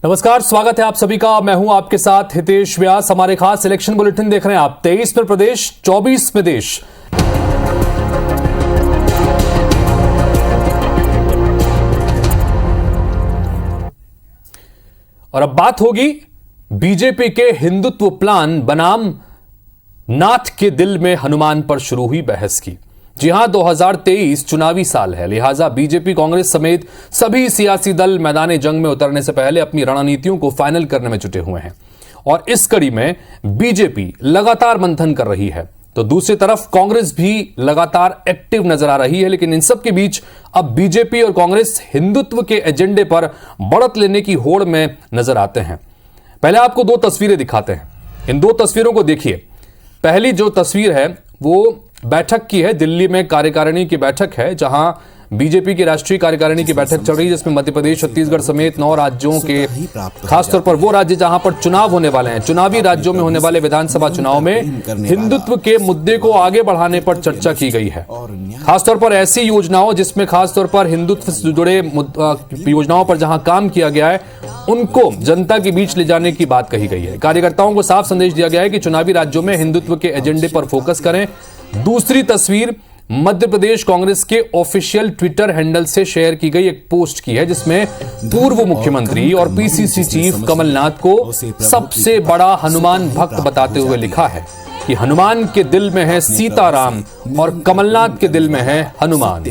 नमस्कार, स्वागत है आप सभी का। मैं हूं आपके साथ हितेश व्यास। हमारे खास इलेक्शन बुलेटिन देख रहे हैं आप। 23 में प्रदेश, 24 में देश। और अब बात होगी बीजेपी के हिंदुत्व प्लान बनाम नाथ के दिल में हनुमान पर शुरू हुई बहस की। जी हां, 2023 चुनावी साल है, लिहाजा बीजेपी, कांग्रेस समेत सभी सियासी दल मैदान जंग में उतरने से पहले अपनी रणनीतियों को फाइनल करने में जुटे हुए हैं। और इस कड़ी में बीजेपी लगातार मंथन कर रही है, तो दूसरी तरफ कांग्रेस भी लगातार एक्टिव नजर आ रही है। लेकिन इन सब के बीच अब बीजेपी और कांग्रेस हिंदुत्व के एजेंडे पर बढ़त लेने की होड़ में नजर आते हैं। पहले आपको दो तस्वीरें दिखाते हैं, इन दो तस्वीरों को देखिए। पहली जो तस्वीर है वो बैठक की है, दिल्ली में कार्यकारिणी की बैठक है, जहां बीजेपी की राष्ट्रीय कार्यकारिणी की बैठक चल रही है, जिसमें मध्य प्रदेश, छत्तीसगढ़ समेत 9 राज्यों के, खासतौर पर वो राज्य जहां पर चुनाव होने वाले हैं, चुनावी राज्यों में होने वाले विधानसभा चुनाव में हिंदुत्व के मुद्दे को आगे बढ़ाने पर चर्चा की गई है। खासतौर पर ऐसी योजनाओं जिसमें खासतौर पर हिंदुत्व से जुड़े योजनाओं पर जहां काम किया गया है, उनको जनता के बीच ले जाने की बात कही गई है। कार्यकर्ताओं को साफ संदेश दिया गया है कि चुनावी राज्यों में हिंदुत्व के एजेंडे पर फोकस करें। दूसरी तस्वीर मध्य प्रदेश कांग्रेस के ऑफिशियल ट्विटर हैंडल से शेयर की गई एक पोस्ट की है, जिसमें पूर्व मुख्यमंत्री और पीसीसी चीफ कमलनाथ को सबसे बड़ा हनुमान भक्त बताते हुए लिखा है कि हनुमान के दिल में है सीताराम और कमलनाथ के दिल में है हनुमान।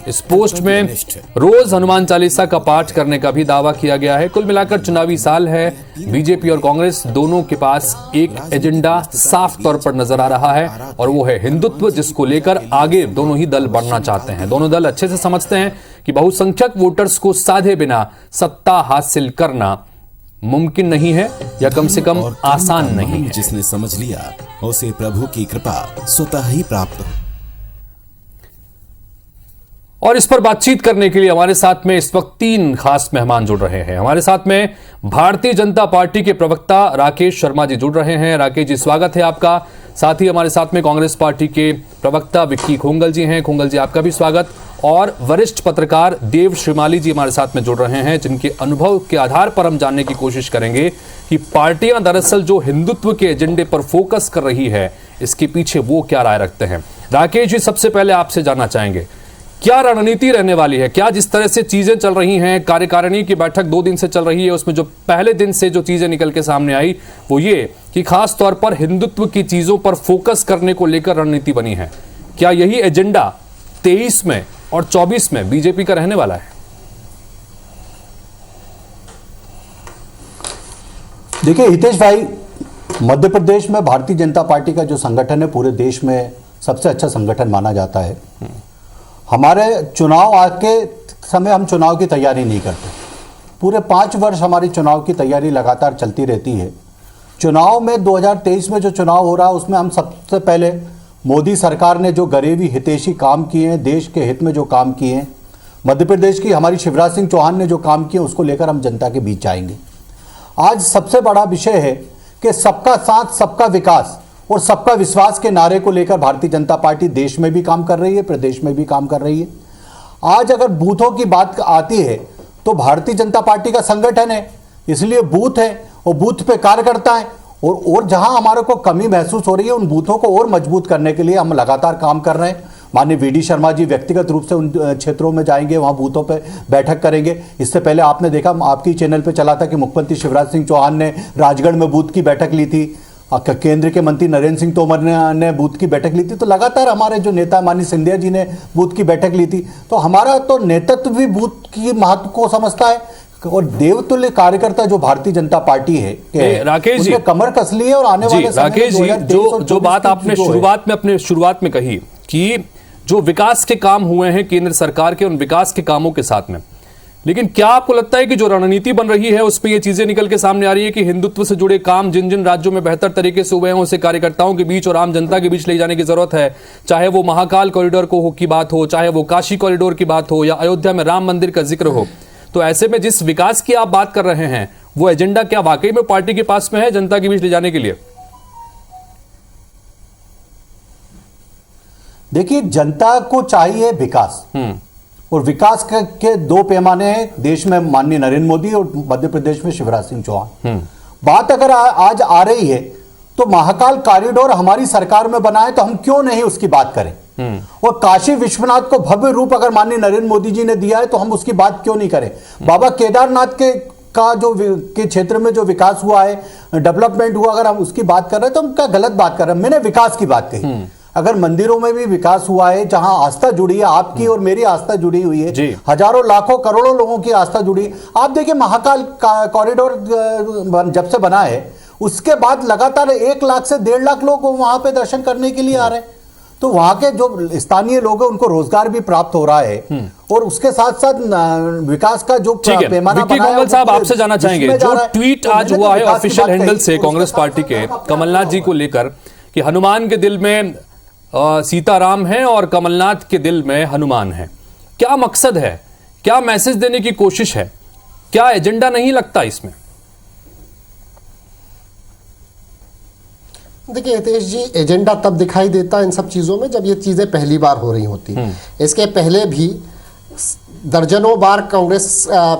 इस पोस्ट में रोज हनुमान चालीसा का पाठ करने का भी दावा किया गया है। कुल मिलाकर चुनावी साल है, बीजेपी और कांग्रेस दोनों के पास एक एजेंडा साफ तौर पर नजर आ रहा है, और वो है हिंदुत्व, जिसको लेकर आगे दोनों ही दल बढ़ना चाहते हैं। दोनों दल अच्छे से समझते हैं कि बहुसंख्यक वोटर्स को साधे बिना सत्ता हासिल करना मुमकिन नहीं है, या कम से कम आसान नहीं है। जिसने समझ लिया उसे प्रभु की कृपा स्वतः ही प्राप्त हो। और इस पर बातचीत करने के लिए हमारे साथ में इस वक्त 3 खास मेहमान जुड़ रहे हैं। हमारे साथ में भारतीय जनता पार्टी के प्रवक्ता राकेश शर्मा जी जुड़ रहे हैं। राकेश जी, स्वागत है आपका। साथ ही हमारे साथ में कांग्रेस पार्टी के प्रवक्ता विक्की खोंगल जी हैं। खोंगल जी, आपका भी स्वागत। और वरिष्ठ पत्रकार देव श्रीमाली जी हमारे साथ में जुड़ रहे हैं, जिनके अनुभव के आधार पर हम जानने की कोशिश करेंगे कि पार्टियां दरअसल जो हिंदुत्व के एजेंडे पर फोकस कर रही है, इसके पीछे वो क्या राय रखते हैं। राकेश जी, सबसे पहले आपसे जानना चाहेंगे, क्या रणनीति रहने वाली है? क्या जिस तरह से चीजें चल रही हैं, कार्यकारिणी की बैठक 2 दिन से चल रही है, उसमें जो पहले दिन से जो चीजें निकल के सामने आई वो ये कि खास तौर पर हिंदुत्व की चीजों पर फोकस करने को लेकर रणनीति बनी है। क्या यही एजेंडा 23 में और 24 में बीजेपी का रहने वाला है? देखिए हितेश भाई, मध्य प्रदेश में भारतीय जनता पार्टी का जो संगठन है पूरे देश में सबसे अच्छा संगठन माना जाता है। हमारे चुनाव आके समय हम चुनाव की तैयारी नहीं करते, पूरे 5 वर्ष हमारी चुनाव की तैयारी लगातार चलती रहती है। चुनाव में 2023 में जो चुनाव हो रहा है उसमें हम सबसे पहले मोदी सरकार ने जो गरीबी हितैषी काम किए हैं, देश के हित में जो काम किए हैं, मध्य प्रदेश की हमारी शिवराज सिंह चौहान ने जो काम किए, उसको लेकर हम जनता के बीच जाएंगे। आज सबसे बड़ा विषय है कि सबका साथ, सबका विकास और सबका विश्वास के नारे को लेकर भारतीय जनता पार्टी देश में भी काम कर रही है, प्रदेश में भी काम कर रही है। आज अगर बूथों की बात आती है तो भारतीय जनता पार्टी का संगठन है, इसलिए बूथ है और बूथ पे कार्यकर्ता है, और जहां हमारे को कमी महसूस हो रही है उन बूथों को और मजबूत करने के लिए हम लगातार काम कर रहे हैं। माननीय वीडी शर्मा जी व्यक्तिगत रूप से उन क्षेत्रों में जाएंगे, वहां बूथों पे बैठक करेंगे। इससे पहले आपने देखा, आपकी चैनल पे चला था कि मुख्यमंत्री शिवराज सिंह चौहान ने राजगढ़ में बूथ की बैठक ली थी, केंद्र के मंत्री नरेंद्र सिंह तोमर ने बूथ की बैठक ली थी। तो लगातार हमारे जो नेता माननीय सिंधिया जी ने बूथ की बैठक ली थी। तो हमारा तो नेतृत्व भी बूथ की महत्व को समझता है, और देवतुल्य कार्यकर्ता जो भारतीय जनता पार्टी है, राकेश जी कमर कस ली है। और आने वाले राकेश जी, जो बात आपने अपने शुरुआत में कही कि जो विकास के काम हुए हैं केंद्र सरकार के, उन विकास के कामों के साथ में, लेकिन क्या आपको लगता है कि जो रणनीति बन रही है उसमें ये चीजें निकल के सामने आ रही है कि हिंदुत्व से जुड़े काम जिन जिन राज्यों में बेहतर तरीके से हुए हैं उसे कार्यकर्ताओं के बीच और आम जनता के बीच ले जाने की जरूरत है? चाहे वो महाकाल कॉरिडोर की बात हो, चाहे वो काशी कॉरिडोर की बात हो, या अयोध्या में राम मंदिर का जिक्र हो, तो ऐसे में जिस विकास की आप बात कर रहे हैं वो एजेंडा क्या वाकई में पार्टी के पास में है जनता के बीच ले जाने के लिए? देखिए, जनता को चाहिए विकास, और विकास के दो पैमाने हैं, देश में माननीय नरेंद्र मोदी और मध्य प्रदेश में शिवराज सिंह चौहान। बात अगर आज आ रही है तो महाकाल कॉरिडोर हमारी सरकार में बना है, तो हम क्यों नहीं उसकी बात करें। और काशी विश्वनाथ को भव्य रूप अगर माननीय नरेंद्र मोदी जी ने दिया है तो हम उसकी बात क्यों नहीं करें। बाबा केदारनाथ का जो के क्षेत्र में जो विकास हुआ है, डेवलपमेंट हुआ, अगर हम उसकी बात कर रहे हैं तो हम क्या गलत बात कर रहे हैं। मैंने विकास की बात कही। अगर मंदिरों में भी विकास हुआ है, जहां आस्था जुड़ी है, आपकी और मेरी आस्था जुड़ी हुई है, हजारों लाखों करोड़ों लोगों की आस्था जुड़ी है। आप देखिए महाकाल कॉरिडोर जब से बना है उसके बाद लगातार 1 लाख से 1.5 लाख लोग वहां पे दर्शन करने के लिए आ रहे हैं। तो वहां के जो स्थानीय लोग हैं उनको रोजगार भी प्राप्त हो रहा है और उसके साथ साथ विकास का जो पैमाना विक्की कोंगल साहब, आपसे जानना चाहेंगे, जो ट्वीट आज हुआ है ऑफिशियल हैंडल से कांग्रेस पार्टी के कमलनाथ जी को लेकर कि हनुमान के दिल में सीताराम है और कमलनाथ के दिल में हनुमान है, क्या मकसद है, क्या मैसेज देने की कोशिश है, क्या एजेंडा नहीं लगता इसमें? देखिए हितेश जी, एजेंडा तब दिखाई देता इन सब चीज़ों में जब ये चीज़ें पहली बार हो रही होती। इसके पहले भी दर्जनों बार कांग्रेस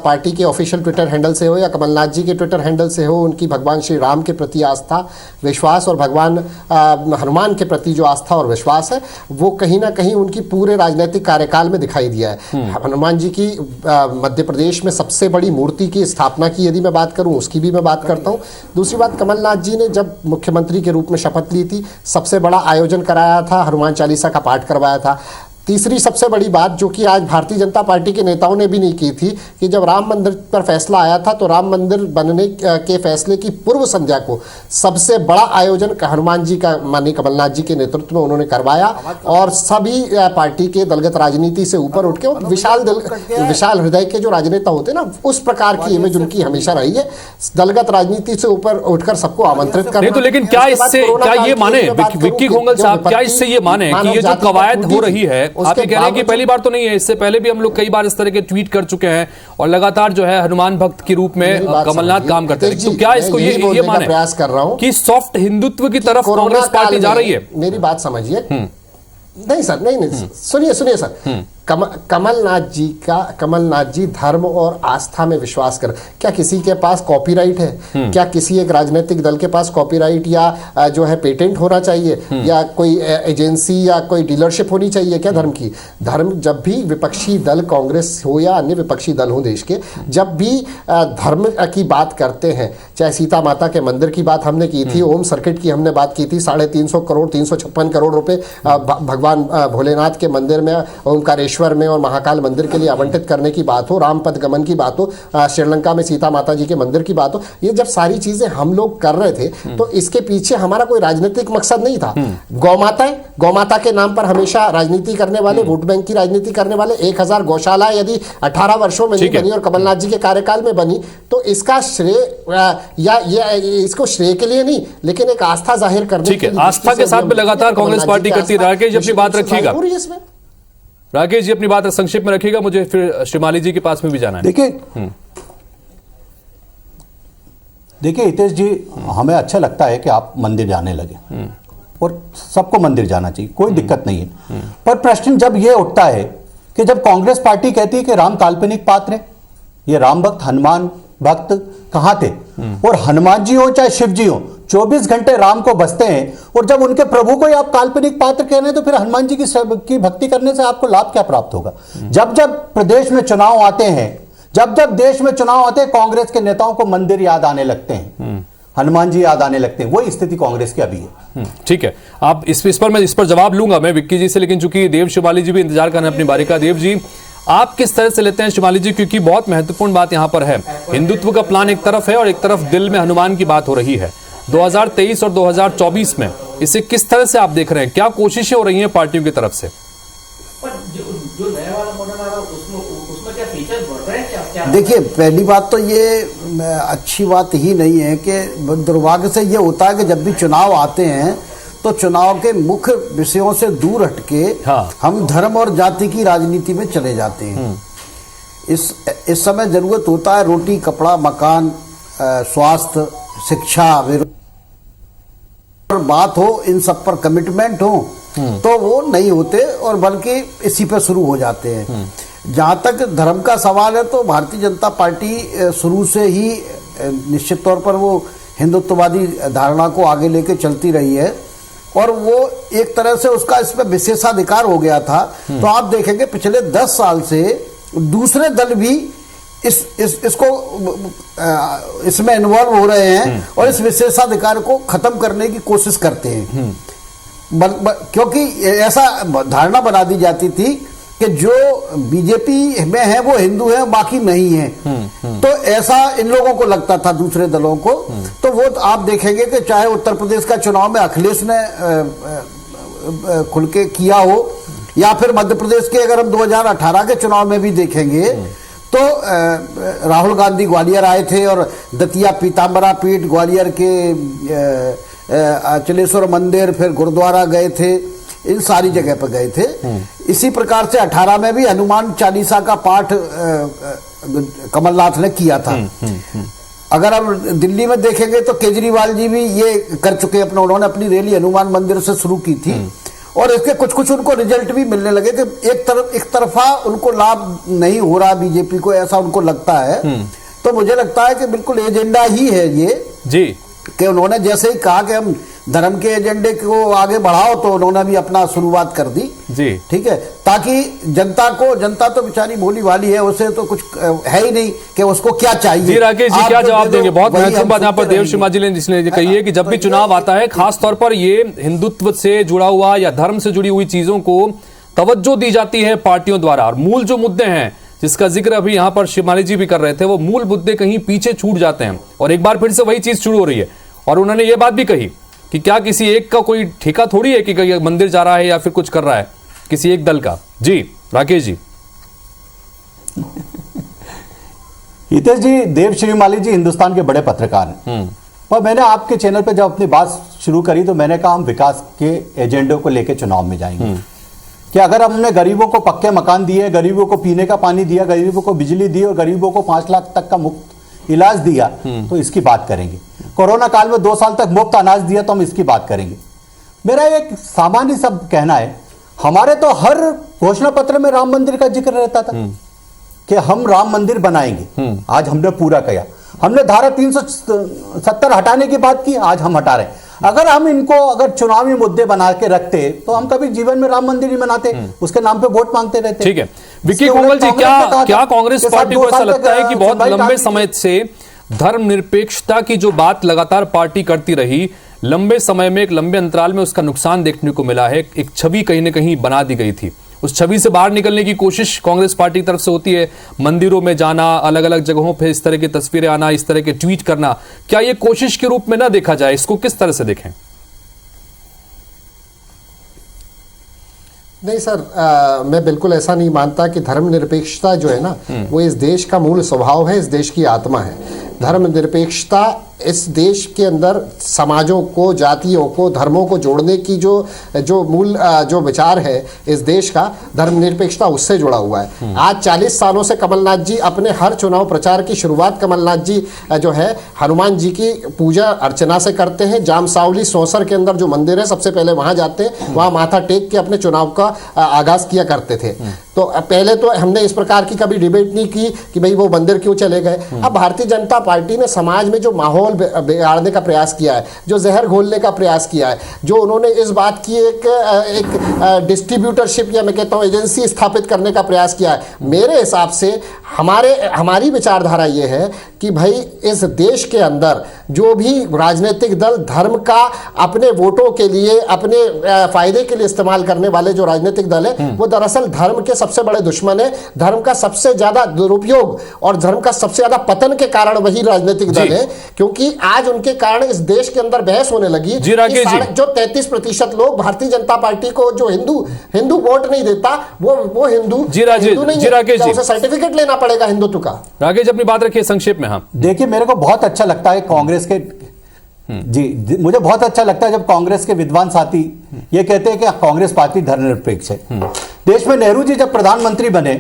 पार्टी के ऑफिशियल ट्विटर हैंडल से हो या कमलनाथ जी के ट्विटर हैंडल से हो, उनकी भगवान श्री राम के प्रति आस्था विश्वास और भगवान हनुमान के प्रति जो आस्था और विश्वास है वो कहीं ना कहीं उनकी पूरे राजनीतिक कार्यकाल में दिखाई दिया है। हनुमान जी की मध्य प्रदेश में सबसे बड़ी मूर्ति की स्थापना की यदि मैं बात करूं, उसकी भी मैं बात करता हूं। दूसरी बात, कमलनाथ जी ने जब मुख्यमंत्री के रूप में शपथ ली थी, सबसे बड़ा आयोजन कराया था, हनुमान चालीसा का पाठ करवाया था। तीसरी सबसे बड़ी बात जो कि आज भारतीय जनता पार्टी के नेताओं ने भी नहीं की थी कि जब राम मंदिर पर फैसला आया था तो राम मंदिर बनने के फैसले की पूर्व संध्या को सबसे बड़ा आयोजन हनुमान जी का माननीय कमलनाथ जी के नेतृत्व में उन्होंने करवाया और सभी पार्टी के दलगत राजनीति से ऊपर उठ के विशाल हृदय के जो राजनेता होते ना, उस प्रकार की इमेज उनकी हमेशा रही है, दलगत राजनीति से ऊपर उठकर सबको आमंत्रित करना। तो लेकिन क्या इससे क्या ये माने विक्की कोंगल साहब, क्या इससे ये माने कि ये जो कवायद हो रही है, आप ये कह रहे हैं कि पहली बार तो नहीं है, इससे पहले भी हम लोग कई बार इस तरह के ट्वीट कर चुके हैं और लगातार जो है हनुमान भक्त के रूप में कमलनाथ काम करते हैं, तो क्या इसको ये माने प्रयास कर रहा हूं कि सॉफ्ट हिंदुत्व की तरफ कांग्रेस पार्टी जा रही है? मेरी बात समझिए। नहीं सर, नहीं सुनिए सर, कमलनाथ जी धर्म और आस्था में विश्वास कर, क्या किसी के पास कॉपीराइट है? क्या किसी एक राजनीतिक दल के पास कॉपीराइट या जो है पेटेंट होना चाहिए या कोई एजेंसी या कोई डीलरशिप होनी चाहिए क्या धर्म की? धर्म जब भी विपक्षी दल कांग्रेस हो या अन्य विपक्षी दल हो देश के, जब भी धर्म की बात करते हैं, चाहे सीता माता के मंदिर की बात हमने की थी, ओम सर्किट की हमने बात की थी, 350 करोड़ 356 करोड़ रुपए भगवान भोलेनाथ के मंदिर में, ओमकारेश्वर में और महाकाल मंदिर के लिए आवंटित करने की बात हो, रामपथ गमन की बात हो, श्रीलंका में सीता माता जी के मंदिर की बात हो, ये जब सारी चीजें हम लोग कर रहे थे तो इसके पीछे हमारा कोई राजनीतिक मकसद नहीं था। गौमाता के नाम पर हमेशा राजनीति करने वाले, वोट बैंक की राजनीति करने वाले, 1000 गौशाला यदि 18 वर्षों में नहीं बनी और कमलनाथ जी के कार्यकाल में बनी तो इसका श्रेय या इसको श्रेय के लिए नहीं लेकिन एक आस्था जाहिर करने के लिए, आस्था के साथ में लगातार कांग्रेस पार्टी करती है। राकेश अपनी बात रखिएगा, राकेश जी अपनी बात संक्षिप्त में रखिएगा, मुझे फिर श्रीमाली जी के पास में भी जाना है। देखिए हितेश जी, हमें अच्छा लगता है कि आप मंदिर जाने लगे और सबको मंदिर जाना चाहिए, कोई दिक्कत नहीं है। पर प्रश्न जब यह उठता है कि जब कांग्रेस पार्टी कहती है कि राम काल्पनिक पात्र है, ये राम भक्त हनुमान भक्त कहां थे? और हनुमान जी हो चाहे शिव जी हो, 24 घंटे राम को बसते हैं और जब उनके प्रभु को ही आप काल्पनिक पात्र कह रहे हैं तो फिर हनुमान जी की भक्ति करने से आपको लाभ क्या प्राप्त होगा? जब जब प्रदेश में चुनाव आते हैं, जब जब देश में चुनाव आते हैं, कांग्रेस के नेताओं को मंदिर याद आने लगते हैं, हनुमान जी याद आने लगते हैं। वही स्थिति कांग्रेस की अभी है। ठीक है, आप इस पर जवाब लूंगा मैं विक्की जी से, लेकिन चूंकि देव शिवाली जी भी इंतजार कर रहे हैं अपनी बारी का। देव जी, आप किस तरह से लेते हैं शिवाली जी, क्योंकि बहुत महत्वपूर्ण बात यहां पर है, हिंदुत्व का प्लान एक तरफ है और एक तरफ दिल में हनुमान की बात हो रही है। 2023 और 2024 में इसे किस तरह से आप देख रहे हैं? क्या कोशिशें हो रही हैं पार्टियों की तरफ से? जो नया वाला मॉडल आ रहा है उसमें क्या फीचर बढ़ रहे हैं क्या? देखिए, पहली बात तो ये अच्छी बात ही नहीं है कि दुर्भाग्य से ये होता है कि जब भी चुनाव आते हैं तो चुनाव के मुख्य विषयों से दूर हटके हम धर्म और जाति की राजनीति में चले जाते हैं। इस समय जरूरत होता है रोटी कपड़ा मकान स्वास्थ्य शिक्षा बात हो, इन सब पर कमिटमेंट हो, तो वो नहीं होते और बल्कि इसी पर शुरू हो जाते हैं। जहां तक धर्म का सवाल है तो भारतीय जनता पार्टी शुरू से ही निश्चित तौर पर वो हिंदुत्ववादी धारणा को आगे लेके चलती रही है और वो एक तरह से उसका इस पर विशेषाधिकार हो गया था। तो आप देखेंगे पिछले 10 साल से दूसरे दल भी इसको इसमें इन्वॉल्व हो रहे हैं और इस विशेषाधिकार को खत्म करने की कोशिश करते हैं। क्योंकि ऐसा धारणा बना दी जाती थी कि जो बीजेपी में है वो हिंदू है, बाकी नहीं है। तो ऐसा इन लोगों को लगता था, दूसरे दलों को। तो वो आप देखेंगे कि चाहे उत्तर प्रदेश का चुनाव में अखिलेश ने खुल के किया हो या फिर मध्य प्रदेश के अगर हम 2018 के चुनाव में भी देखेंगे तो राहुल गांधी ग्वालियर आए थे और दतिया पीताम्बरा पीठ, ग्वालियर के अचलेश्वर मंदिर, फिर गुरुद्वारा गए थे, इन सारी जगह पर गए थे। इसी प्रकार से 18 में भी हनुमान चालीसा का पाठ कमलनाथ ने किया था। अगर हम दिल्ली में देखेंगे तो केजरीवाल जी भी ये कर चुके अपने, उन्होंने अपनी रैली हनुमान मंदिर से शुरू की थी और इसके कुछ उनको रिजल्ट भी मिलने लगे कि एक तरफा उनको लाभ नहीं हो रहा बीजेपी को, ऐसा उनको लगता है। तो मुझे लगता है कि बिल्कुल एजेंडा ही है ये जी, कि उन्होंने जैसे ही कहा कि हम धर्म के एजेंडे को आगे बढ़ाओ तो उन्होंने भी अपना शुरुआत कर दी जी, ठीक है, ताकि जनता तो बेचारी भोली भाली है, उसे तो कुछ है ही नहीं कि उसको क्या चाहिए। जी राकेश जी, क्या जवाब देंगे? बहुत महत्वपूर्ण बात यहाँ पर देव शर्मा जी ने जिसने कही है कि जब भी चुनाव आता है खास तौर पर ये हिंदुत्व से जुड़ा हुआ या धर्म से जुड़ी हुई चीजों को तवज्जो दी जाती है पार्टियों द्वारा, और मूल जो मुद्दे हैं जिसका जिक्र अभी यहाँ पर शिवमाली जी भी कर रहे थे, वो मूल मुद्दे कहीं पीछे छूट जाते हैं और एक बार फिर से वही चीज शुरू हो रही है। और उन्होंने ये बात भी कही कि क्या किसी एक का कोई ठेका थोड़ी है कि मंदिर जा रहा है या फिर कुछ कर रहा है किसी एक दल का। जी राकेश जी। हितेश जी, देव शिवमाली जी हिंदुस्तान के बड़े पत्रकार हैं और मैंने आपके चैनल पर जब अपनी बात शुरू करी तो मैंने कहा हम विकास के एजेंडे को लेकर चुनाव में जाएंगे कि अगर हमने गरीबों को पक्के मकान दिए, गरीबों को पीने का पानी दिया, गरीबों को बिजली दी और गरीबों को 5 लाख तक का मुफ्त इलाज दिया तो इसकी बात करेंगे। कोरोना काल में 2 साल तक मुफ्त अनाज दिया तो हम इसकी बात करेंगे। मेरा एक सामान्य सब कहना है, हमारे तो हर घोषणा पत्र में राम मंदिर का जिक्र रहता था कि हम राम मंदिर बनाएंगे। आज हमने पूरा किया। हमने धारा 370 हटाने की बात की, आज हम हटा रहे हैं। अगर हम इनको अगर चुनावी मुद्दे बना के रखते तो हम कभी जीवन में राम मंदिर नहीं बनाते, उसके नाम पे वोट मांगते रहते। ठीक है, विक्की कोमल जी, क्या कांग्रेस पार्टी को ऐसा लगता है कि बहुत लंबे समय से धर्मनिरपेक्षता की जो बात लगातार पार्टी करती रही, लंबे समय में एक लंबे अंतराल में उसका नुकसान देखने को मिला है, एक छवि कहीं ना कहीं बना दी गई थी, उस छवि से बाहर निकलने की कोशिश कांग्रेस पार्टी की तरफ से होती है, मंदिरों में जाना, अलग अलग जगहों पे इस तरह की तस्वीरें आना, इस तरह के ट्वीट करना, क्या ये कोशिश के रूप में ना देखा जाए? इसको किस तरह से देखें? नहीं सर, मैं बिल्कुल ऐसा नहीं मानता कि धर्मनिरपेक्षता जो है ना वो इस देश का मूल स्वभाव है, इस देश की आत्मा है। धर्मनिरपेक्षता इस देश के अंदर समाजों को, जातियों को, धर्मों को जोड़ने की जो मूल जो विचार है इस देश का, धर्मनिरपेक्षता उससे जुड़ा हुआ है। आज 40 सालों से कमलनाथ जी अपने हर चुनाव प्रचार की शुरुआत कमलनाथ जी जो है हनुमान जी की पूजा अर्चना से करते हैं। जामसावली सौंसर के अंदर जो मंदिर है सबसे पहले वहां जाते हैं, वहां माथा टेक के अपने चुनाव का आगाज किया करते थे। तो पहले तो हमने इस प्रकार की कभी डिबेट नहीं की कि भाई वो मंदिर क्यों चले गए। अब भारतीय जनता पार्टी ने समाज में जो माहौल बिगाड़ने का प्रयास किया है, जो जहर घोलने का प्रयास किया है, जो उन्होंने इस बात की एक डिस्ट्रीब्यूटरशिप या मैं कहता हूं एजेंसी स्थापित करने का प्रयास किया है, मेरे हिसाब से हमारी विचारधारा ये है कि भाई इस देश के अंदर जो भी राजनीतिक दल धर्म का अपने वोटों के लिए, अपने फायदे के लिए इस्तेमाल करने वाले जो राजनीतिक दल है वो दरअसल धर्म के सबसे बड़े दुश्मन है। धर्म का सबसे ज्यादा दुरुपयोग और धर्म का सबसे ज्यादा पतन के कारण वही राजनीतिक दल है, क्योंकि आज उनके कारण इस देश के अंदर बहस होने लगी कि जो 33% लोग भारतीय जनता पार्टी को जो हिंदू वोट नहीं देता वो हिंदू नहीं है, उसे सर्टिफिकेट लेना पड़ेगा हिंदुत्व का। राकेश अपनी बात रखिए संक्षेप में। हाँ देखिए, मेरे को बहुत अच्छा लगता है कांग्रेस के जी मुझे बहुत अच्छा लगता है जब कांग्रेस के विद्वान साथी ये कहते हैं कि कांग्रेस पार्टी धर्मनिरपेक्ष है। देश में नेहरू जी जब प्रधानमंत्री बने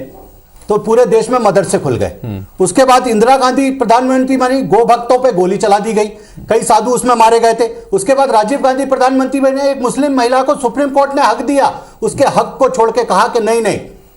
तो पूरे देश में मदरसे खुल गए। उसके बाद इंदिरा गांधी प्रधानमंत्री बनी, गो भक्तों पे गोली चला दी गई, कई साधु उसमें मारे गए थे। उसके बाद राजीव गांधी प्रधानमंत्री बने, एक मुस्लिम महिला को सुप्रीम कोर्ट ने हक दिया, उसके हक को छोड़ के कहा कि नहीं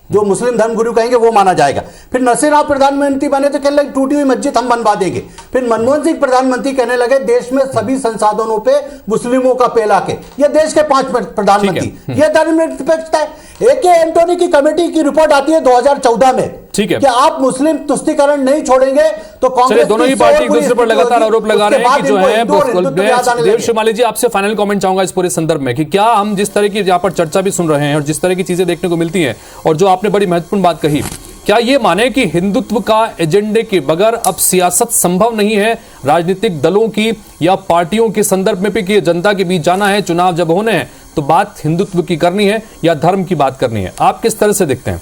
जो मुस्लिम धर्मगुरु कहेंगे वो माना जाएगा। फिर नरसिंह प्रधानमंत्री बने तो कहने लगे टूटी हुई मस्जिद हम बनवा देंगे। फिर मनमोहन सिंह प्रधानमंत्री कहने लगे देश में सभी संसाधनों पे मुस्लिमों का पेला के। ये देश के 5 प्रधानमंत्री, ये धर्मनिरपेक्षता है। AK एंटोनी की कमेटी की रिपोर्ट आती है 2014 में, ठीक है, कि आप मुस्लिम तुष्टीकरण नहीं छोड़ेंगे तो कांग्रेस दोनों ही पार्टी एक दूसरे पर लगातार आरोप लगा रहे हैं कि जो है। देव शिमाली जी, आपसे फाइनल कमेंट चाहूंगा इस पूरे संदर्भ में कि क्या हम जिस तरह की यहाँ पर चर्चा भी सुन रहे हैं और जिस तरह की चीजें देखने को मिलती हैं, और जो आपने बड़ी महत्वपूर्ण बात कही, क्या ये माने कि हिंदुत्व का एजेंडे के बगैर अब सियासत संभव नहीं है राजनीतिक दलों की या पार्टियों के संदर्भ में भी, कि जनता के बीच जाना है, चुनाव जब होने हैं तो बात हिंदुत्व की करनी है या धर्म की बात करनी है? आप किस तरह से देखते हैं?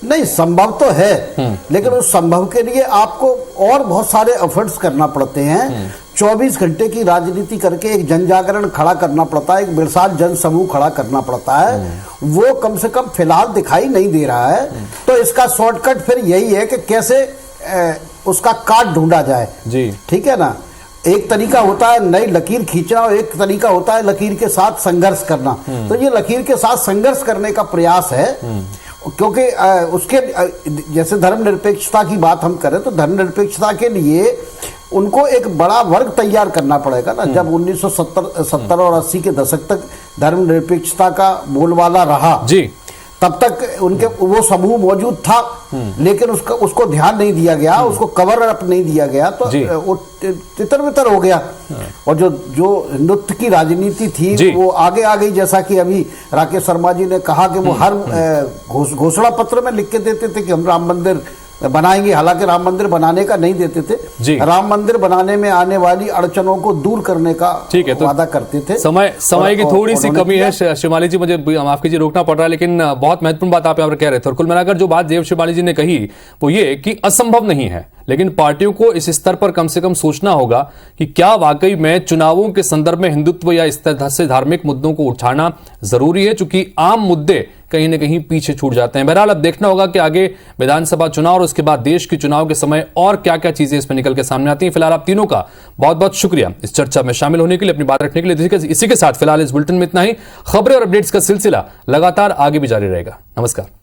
नहीं, संभव तो है, लेकिन उस संभव के लिए आपको और बहुत सारे एफर्ट्स करना पड़ते हैं। 24 घंटे की राजनीति करके एक जन जागरण खड़ा करना पड़ता है, एक विशाल जन समूह खड़ा करना पड़ता है। वो कम से कम फिलहाल दिखाई नहीं दे रहा है। तो इसका शॉर्टकट फिर यही है कि कैसे उसका काट ढूंढा जाए जी, ठीक है ना। एक तरीका होता है नई लकीर खींचना और एक तरीका होता है लकीर के साथ संघर्ष करना। तो ये लकीर के साथ संघर्ष करने का प्रयास है, क्योंकि उसके जैसे धर्मनिरपेक्षता की बात हम करें तो धर्मनिरपेक्षता के लिए उनको एक बड़ा वर्ग तैयार करना पड़ेगा ना। जब 1970 और 80 के दशक तक धर्मनिरपेक्षता का बोलबाला रहा जी, तब तक उनके वो समूह मौजूद था, लेकिन उसको ध्यान नहीं दिया गया, उसको कवर अप नहीं दिया गया, तो वो तितर बितर हो गया। और जो हिंदुत्व की राजनीति थी वो आगे आ गई, जैसा कि अभी राकेश शर्मा जी ने कहा कि वो हर घोषणा पत्र में लिख के देते थे कि हम राम मंदिर बनाएंगे। हालांकि राम मंदिर बनाने का नहीं देते थे, राम मंदिर बनाने में आने वाली अड़चनों को दूर करने का वादा करते थे। समय की थोड़ी सी कमी है शिमाली जी, मुझे माफ कीजिए रोकना पड़ रहा है, लेकिन बहुत महत्वपूर्ण बात आप यहाँ पर कह रहे थे। और कुल मिलाकर जो बात देव शिमाली जी ने कही वो ये कि असंभव नहीं है, लेकिन पार्टियों को इस स्तर पर कम से कम सोचना होगा कि क्या वाकई में चुनावों के संदर्भ में हिंदुत्व या इस तरह से धार्मिक मुद्दों को उठाना जरूरी है, चूंकि आम मुद्दे कहीं ना कहीं पीछे छूट जाते हैं। बहरहाल अब देखना होगा कि आगे विधानसभा चुनाव और उसके बाद देश के चुनाव के समय और क्या क्या चीजें इसमें निकल के सामने आती हैं। फिलहाल आप तीनों का बहुत बहुत शुक्रिया इस चर्चा में शामिल होने के लिए, अपनी बात रखने के लिए। इसी के साथ फिलहाल इस बुलेटिन में इतना ही। खबरें और अपडेट्स का सिलसिला लगातार आगे भी जारी रहेगा। नमस्कार।